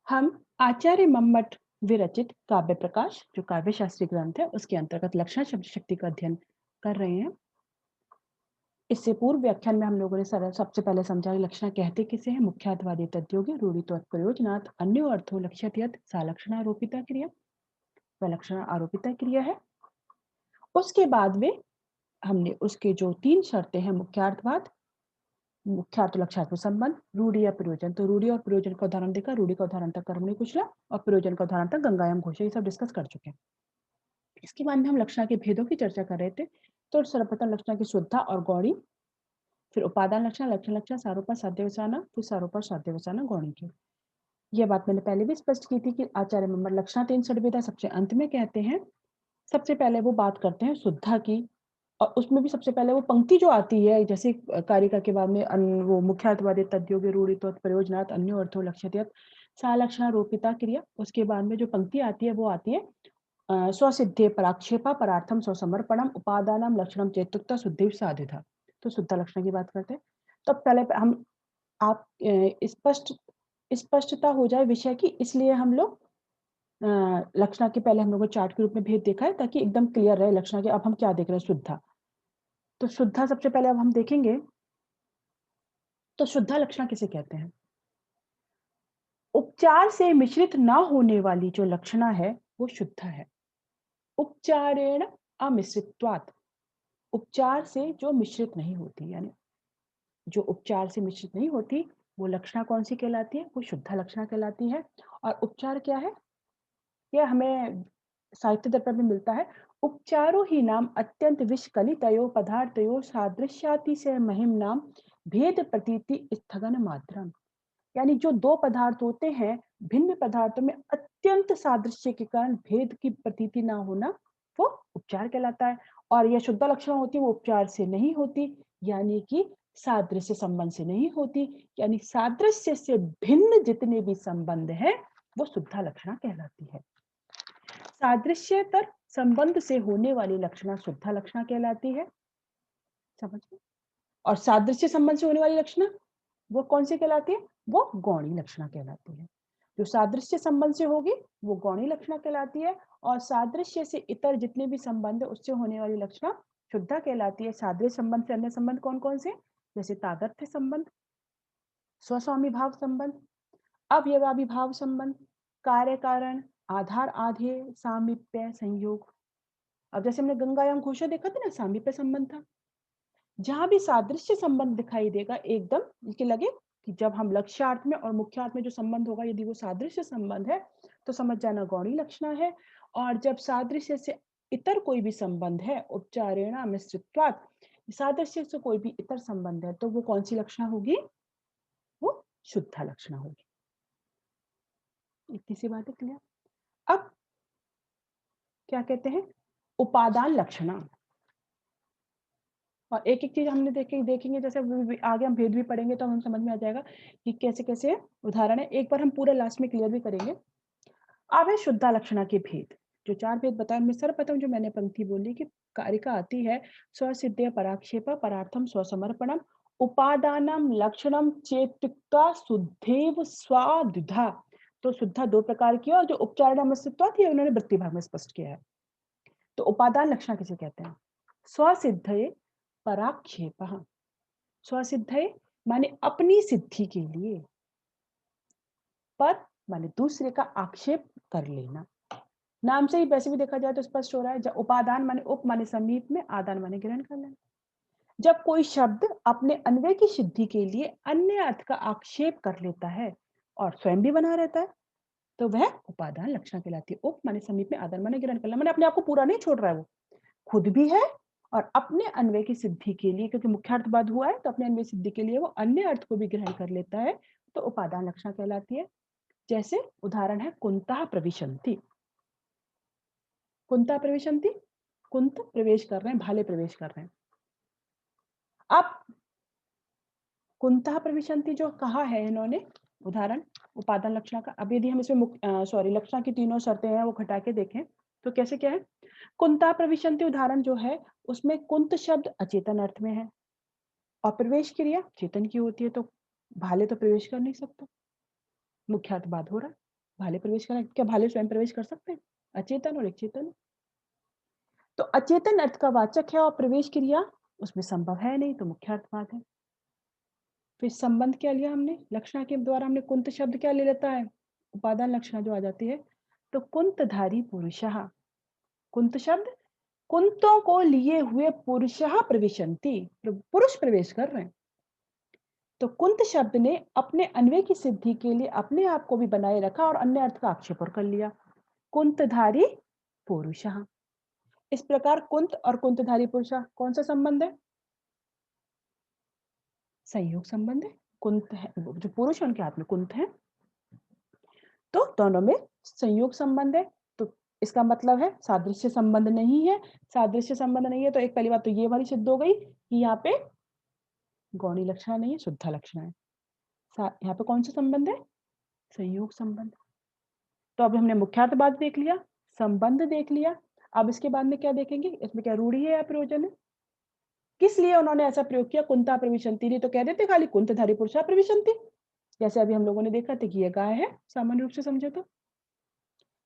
हम आचार्य मम्मट विरचित काव्य प्रकाश जो काव्य शास्त्री ग्रंथ है उसके अंतर्गत लक्षण शब्द शक्ति का अध्ययन कर रहे हैं। इससे पूर्व व्याख्यान में हम लोगों ने सबसे पहले समझा कि लक्षण कहते किसे हैं। मुख्यार्थवादी तद्योगी रूढ़ित्व प्रयोजनात् अन्यो अर्थो लक्ष्यत यत् सा लक्षणारोपिता क्रिया, वह लक्षण आरोपिता क्रिया है। उसके बाद में हमने उसके जो 3 शर्तें हैं, मुख्यार्थवाद, मुख्यार्थ लक्षार्थ संबंध, रूढ़ि या प्रयोजन। तो रूढ़ि और प्रयोजन का उदाहरण देखा, रूढ़ि का उदाहरण था कर्मणि कुशला और प्रयोजन का उदाहरण था गंगायाम घोषा। ये सब डिस्कस कर चुके हैं। इसके बाद में हम लक्षणा के भेदों की चर्चा कर रहे थे। तो सर्वप्रथम लक्षणा की शुद्धता और गौणी, फिर उपादान लक्षण, लक्षण लक्षण, सारूपा साध्यवसाना, फिर सारूपा साध्यवसाना गौणी की। यह बात मैंने पहले भी स्पष्ट की थी कि आचार्य मम्मट लक्षणा 3 षड्विधा सबसे अंत में कहते हैं। सबसे पहले वो बात करते हैं शुद्धता की, और उसमें भी सबसे पहले वो पंक्ति जो आती है, जैसे कारिका के बाद में वो मुख्यार्थवादी तद्योगी रूढ़ितो प्रयोजनात् अन्यो अर्थो लक्ष्यते यत् सा लक्षणारोपिता क्रिया। उसके बाद में जो पंक्ति आती है वो आती है स्वसिद्धे पराक्षेपा परार्थम स्वसमर्पणम उपादानम लक्षणम चेतुक्ता शुद्धि साधिता। तो शुद्ध लक्षण की बात करते हैं। तो पहले हम आप स्पष्ट स्पष्टता हो जाए विषय की, इसलिए हम लोग लक्षणा के पहले हम लोगों ने चार्ट के रूप में भेद देखा है ताकि एकदम क्लियर रहे लक्षणा के। अब हम क्या देख रहे हैं, शुद्धा। तो शुद्धा सबसे पहले अब हम देखेंगे। तो शुद्धा लक्षणा किसे कहते हैं? उपचार से मिश्रित ना होने वाली जो लक्षणा है वो शुद्धा है। उपचारेण अमिश्रित्वात्, उपचार से जो मिश्रित नहीं होती, यानी जो उपचार से मिश्रित नहीं होती वो लक्षणा कौन सी कहलाती है? वो शुद्धा लक्षणा कहलाती है। और उपचार क्या है? ये हमें साहित्य दर्पण में मिलता है। उपचारो ही नाम अत्यंत विषकलितयो पदार्थयो सादृश्याति से महिम नाम भेद प्रतीति स्थगन मात्रम। यानी जो दो पदार्थ होते हैं, भिन्न पदार्थों में अत्यंत सादृश्य के कारण भेद की प्रतीति ना होना, वो उपचार कहलाता है। और यह शुद्ध लक्षण होती है, वो उपचार से नहीं होती, यानी कि सादृश्य संबंध से नहीं होती। यानी सादृश्य से भिन्न जितने भी संबंध हैं वो शुद्ध लक्षणा कहलाती है। सादृश्यतर संबंध से होने वाली लक्षणा शुद्ध लक्षणा कहलाती है। समझ गए? और सादृश्य संबंध से होने वाली लक्षणा वो कौन सी कहलाती है? वो गौणी लक्षणा कहलाती है। जो सादृश्य संबंध से होगी वो गौणी लक्षणा कहलाती है, और सादृश्य से इतर जितने भी संबंध है उससे होने वाली लक्षणा शुद्धा कहलाती है। सादृश्य संबंध से अन्य संबंध कौन कौन से? जैसे तादात्म्य संबंध, स्वस्वामी भाव संबंध, अवयवाभि भाव संबंध, कार्य कारण, आधार आधेय, सामीप्य संयोग। अब जैसे हमने गंगायाम घोषा देखा था ना, सामीप्य संबंध था। जहां भी सादृश्य संबंध दिखाई देगा एकदम कि लगे कि जब हम लक्ष्यार्थ में और मुख्यार्थ में जो संबंध होगा यदि वो सादृश्य संबंध है तो समझ जाना गौणी लक्षणा है। और जब सादृश्य से इतर कोई भी संबंध है, उपचारेण मिश्रित्वात्, सादृश्य से कोई भी इतर संबंध है तो वो कौन सी लक्षणा होगी? वो शुद्ध लक्षणा होगी। इतनी सी बात है, क्लियर? अब क्या कहते हैं? उपादान लक्षणा। और एक-एक चीज़ हमने देखेंगे, जैसे आगे हम भेद भी पढ़ेंगे तो हम समझ में आ जाएगा कि कैसे-कैसे उदाहरण है। एक बार हम पूरे लास्ट में क्लियर भी करेंगे। अब है शुद्धा लक्षणा के भेद। जो 4 भेद बताए उनमें सर्वप्रथम जो मैंने पंक्ति बोली कि कारिका आती है, स्वसिद्धया पराक्षेपा परार्थम स्वसमर्पणम उपादानम लक्षणम चेत्युक्ता शुद्धेव स्वाद्विधा। तो शुद्धा 2 प्रकार की है, और जो उपचारणम अस्तित्वात् ये उन्होंने वृत्ति भाग में स्पष्ट किया है। तो उपादान लक्षणा किसे कहते हैं? स्वसिद्धये पराक्षेपः। स्वसिद्धये माने अपनी सिद्धि के लिए, पर माने दूसरे का आक्षेप कर लेना। नाम से ही वैसे भी देखा जाए तो स्पष्ट हो रहा है। जब उपादान माने उप माने समीप में, आदान माने ग्रहण कर लेना। जब कोई शब्द अपने अन्वय की सिद्धि के लिए अन्य अर्थ का आक्षेप कर लेता है और स्वयं भी बना रहता है तो वह उपादान लक्षण कहलाती है। उप माने समीप में, आदान माने ग्रहण कर लेना, माने अपने आप को पूरा नहीं छोड़ रहा है, वो खुद भी है और अपने अन्वय की सिद्धि के लिए, क्योंकि मुख्यार्थवाद हुआ है तो अपने अन्वय सिद्धि के लिए वो अन्य अर्थ को भी ग्रहण कर लेता है, तो उपादान लक्षण कहलाती है। जैसे उदाहरण है कुंतः प्रविशन्ति। कुंतः प्रविशन्ति, कुंत प्रवेश कर रहे हैं, भाले प्रवेश कर रहे हैं। अब कुंतः प्रविशन्ति जो कहा है इन्होंने उदाहरण उपादान लक्षण का, अब यदि हम इसमें सॉरी लक्षण की तीनों शर्तें हैं वो घटा के देखें तो कैसे क्या है? कुंतः प्रविशन्ति उदाहरण जो है उसमें कुंत शब्द अचेतन अर्थ में है और प्रवेश क्रिया चेतन की होती है, तो भाले तो प्रवेश कर नहीं सकता, मुख्यार्थ बात हो रहा है। भाले प्रवेश करना, क्या भाले स्वयं प्रवेश कर सकते हैं? अचेतन और एक चेतन। तो अचेतन अर्थ का वाचक है और प्रवेश क्रिया उसमें संभव है नहीं, तो मुख्य अर्थवाद है। फिर संबंध क्या लिया हमने? लक्षणा के द्वारा हमने कुंत शब्द क्या ले लेता है? उपादान लक्षणा जो आ जाती है। तो कुंतधारी पुरुषः, कुंत शब्द कुंतों को लिए हुए पुरुषः प्रविशन्ति, पुरुष प्रवेश कर रहे हैं। तो कुंत शब्द ने अपने अन्वय की सिद्धि के लिए अपने आप को भी बनाए रखा और अन्य अर्थ का आक्षेप कर लिया। कुंतधारी पुरुषः। इस प्रकार कुंत और कुंतधारी पुरुषः कौन सा संबंध है? संयोग संबंध है। कुंत है, जो पुरुष है उनके हाथ में कुंत है, तो दोनों में संयोग संबंध है। तो इसका मतलब है सादृश्य संबंध नहीं है। सादृश्य संबंध नहीं है तो एक पहली बात तो ये वाली सिद्ध हो गई कि यहाँ पे गौणी लक्षणा नहीं है, शुद्ध लक्षणा है। यहाँ पे कौन सा संबंध है? संयोग संबंध। तो अब हमने मुख्यार्थ बात देख लिया, संबंध देख लिया। अब इसके बाद में क्या देखेंगे? इसमें क्या रूढ़ी है या प्रयोजन है? किस लिए उन्होंने ऐसा प्रयोग किया? कुंता प्रविशन्ति, नहीं तो कह देते खाली कुंतधारी पुरुषा प्रविशन्ति, जैसे अभी हम लोगों ने देखा था कि ये गाय है, सामान्य रूप से समझे तो।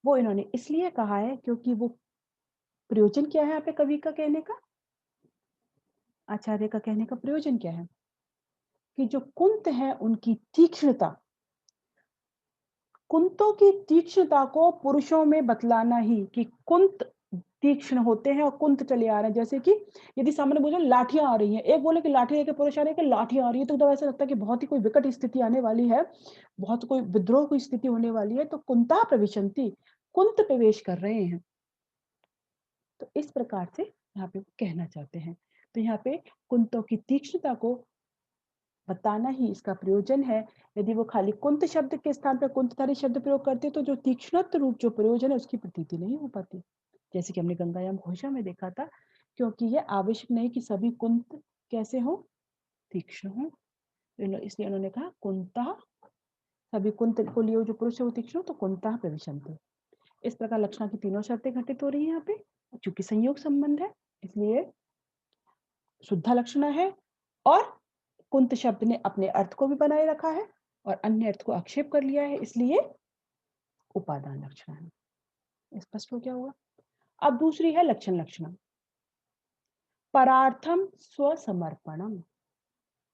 वो इन्होंने इसलिए कहा है क्योंकि वो प्रयोजन क्या है यहाँ पे कवि का कहने का? आचार्य का कहने का प्रयोजन क्या है? कि जो कुंत है उनकी तीक्ष्णता, कुंतों की तीक्ष्णता को पुरुषों में बतलाना ही कि कुंत तीक्ष्ण होते हैं और कुंत चले आ रहे हैं। जैसे कि यदि सामने बोले लाठियां आ रही हैं, एक बोले कि लाठी लेके पुरुष आ रहे हैं कि लाठियां आ रही है, तो ऐसा लगता है कि बहुत ही कोई विकट स्थिति आने वाली है, बहुत कोई विद्रोह की स्थिति होने वाली है। तो कुंता प्रविशन्ति, कुंत प्रवेश कर रहे हैं। तो इस प्रकार से यहाँ पे कहना चाहते हैं। तो यहाँ पे कुंतों की तीक्ष्णता को बताना ही इसका प्रयोजन है। यदि वो खाली कुंत शब्द के स्थान पर कुंतधारी शब्द प्रयोग करते तो जो तीक्ष्णत्व रूप जो प्रयोजन है उसकी प्रतीति नहीं हो पाती, जैसे कि हमने गंगायाम घोषा में देखा था। क्योंकि यह आवश्यक नहीं कि सभी कुंत कैसे हो? तीक्ष्ण हो। इसलिए उन्होंने कहा कुंता, सभी कुंत को लिए जो पुरुष है वो तीक्ष्ण हो, तो कुंता प्रविशन्ति। इस प्रकार लक्षणा की तीनों शर्तें घटित हो रही है यहाँ पे। चूंकि संयोग संबंध है इसलिए शुद्ध लक्षणा है, और कुंत शब्द ने अपने अर्थ को भी बनाए रखा है और अन्य अर्थ को आक्षेप कर लिया है, इसलिए उपादान लक्षणा है। स्पष्ट हो गया होगा? अब दूसरी है लक्षण लक्षणा। परार्थम स्वसमर्पणम।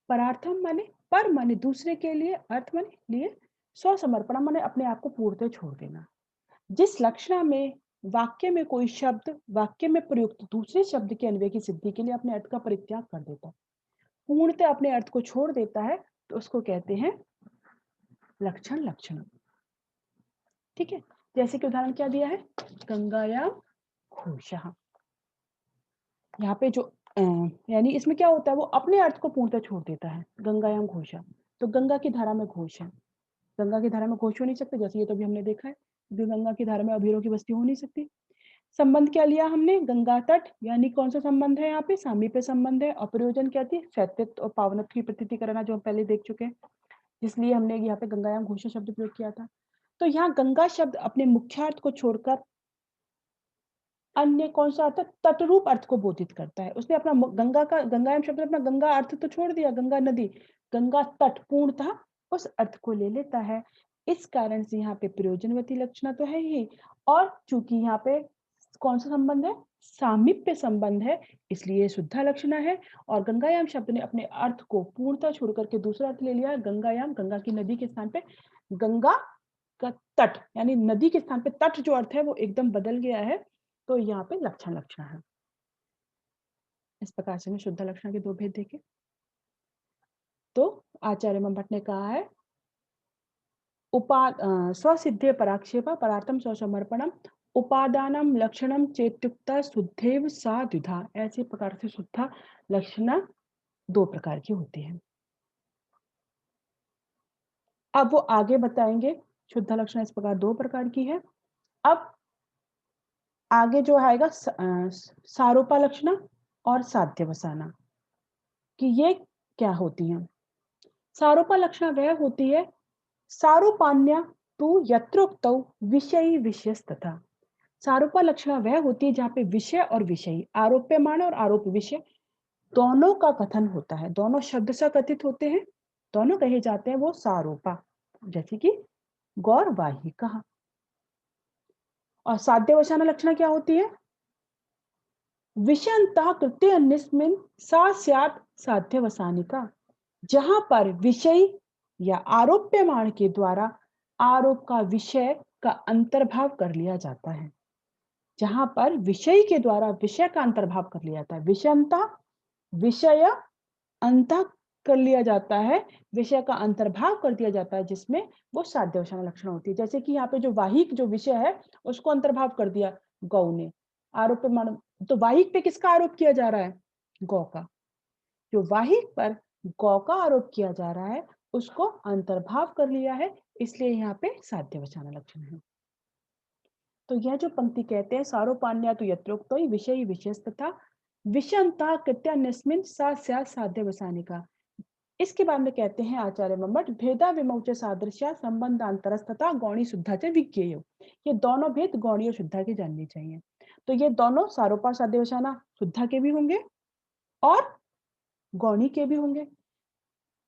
परार्थम माने पर, माने दूसरे के लिए, अर्थ माने लिए, स्वसमर्पणम माने अपने आप को पूर्णतः छोड़ देना। जिस लक्षणा में वाक्य में कोई शब्द वाक्य में प्रयुक्त दूसरे शब्द के अन्वय की सिद्धि के लिए अपने अर्थ का परित्याग कर देता है, पूर्णतः अपने अर्थ को छोड़ देता है, तो उसको कहते हैं लक्षण लक्षण। ठीक है, जैसे कि उदाहरण क्या दिया है? गंगायाम घोषः। यहाँ पे जो यानी इसमें क्या होता है, वो अपने अर्थ को पूर्णतः छोड़ देता है। गंगायाम घोषः, तो गंगा की धारा में घोष है। गंगा की धारा में घोष हो नहीं सकते, जैसे ये तो भी हमने देखा है, गंगा की धारा में अभीरों की बस्ती हो नहीं सकती। संबंध क्या लिया हमने? गंगा तट, यानी कौन सा संबंध है यहाँ पे? सामीप्य संबंध है। और प्रयोजन क्या थी? शैत्यत्व और पावनत्व की प्रतीति कराना, जो हम पहले देख चुके हैं, इसलिए हमने यहाँ पे गंगायाम घोषा शब्द प्रयोग किया था। तो यहाँ गंगा शब्द अपने मुख्यार्थ को छोड़कर अन्य कौन सा अर्थ? तटरूप अर्थ को बोधित करता है। उसने अपना गंगा का, गंगायाम शब्द ने अपना गंगा अर्थ तो छोड़ दिया, गंगा नदी, गंगा तट पूर्णतः उस अर्थ को ले लेता है। इस कारण से यहाँ पे प्रयोजनवती लक्षणा तो है ही, और चूंकि यहाँ पे कौन सा संबंध है? सामीप्य संबंध है, इसलिए शुद्धा लक्षणा है। और गंगायाम शब्द ने अपने अर्थ को पूर्णतः छोड़ करके दूसरा अर्थ ले लिया। गंगायाम, गंगा की नदी के स्थान पे गंगा का तट, यानी नदी के स्थान पे तट जो अर्थ है वो एकदम बदल गया है। तो यहाँ पे लक्षण लक्षणा है। इस प्रकार से हमने शुद्ध लक्षणा के दो भेद देखे। तो आचार्य भट्ट ने कहा है स्वसिद्धे पराक्षेप परार्थम स्वसमर्पणम उपादानम लक्षणम चेत्युक्ता शुद्धेव सा द्विधा। ऐसे प्रकार से शुद्ध लक्षणा दो प्रकार की होती है। अब वो आगे बताएंगे शुद्ध लक्षणा इस प्रकार दो प्रकार की है। अब आगे जो आएगा सारूपा लक्षणा और साध्यवसाना, कि ये क्या होती हैं। सारूपा लक्षणा वह होती है सारूपान्या तु यत्रोक्तौ विषयी विषयस्तथा। सारूपा लक्षणा वह होती है जहाँ पे विषय और विषयी, आरोप्यमान और आरोप विषय दोनों का कथन होता है, दोनों शब्द से कथित होते हैं, दोनों कहे जाते हैं, वो सारूपा। जैसे कि गौरवाहिकः। और साध्यवसाना लक्षणा क्या होती है? विषयन्तः कृत्यन्यस्मिन् सा स्यात् साध्यवसानिका। जहां पर विषय या आरोप्यमाण के द्वारा आरोप का विषय का अंतर्भाव कर लिया जाता है। जहां पर विषय के द्वारा विषय का अंतर्भाव कर लिया जाता है। विषयंता, विषय अंत कर लिया जाता है, विषय का अंतर्भाव कर दिया जाता है, जिसमें वो साध्यवसाना लक्षण होती है। जैसे कि यहाँ पे जो वाहिक जो विषय है, उसको अंतर्भाव कर दिया गौ ने। आरोप्यमाण, तो वाहिक पे किसका आरोप किया जा रहा है? गौ का। जो वाहिक पर गौ का आरोप किया जा रहा है, उसको अंतर्भाव कर लिया है, इसलिए यहाँ पे साध्यवसाना लक्षण है। तो यह जो पंक्ति कहते हैं सारोपान्या तो यत्रोक्तो विषय विषयस्तथा विषयंता कृत्यान्यस्मिन् सा स्यात् साध्यवसानिका। इसके बाद में कहते हैं आचार्य मम्मट भेदा विमौच सादृश्य संबंधांतरस्तथा गौणी शुद्धा च विज्ञेय। ये दोनों भेद गौणी और शुद्धा के जानने चाहिए। तो ये दोनों सारोपा साध्यवसाना शुद्धा के भी होंगे और गौणी के भी होंगे।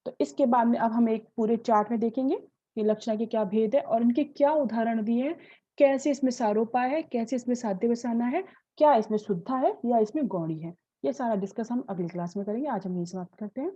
तो इसके बाद में अब हम एक पूरे चार्ट में देखेंगे कि लक्षणा के क्या भेद है और इनके क्या उदाहरण दिए हैं, कैसे इसमें सारोपा है, कैसे इसमें साध्यवसाना है, क्या इसमें शुद्धा है या इसमें गौणी है। ये सारा डिस्कस हम अगली क्लास में करेंगे। आज हम यही समाप्त करते हैं।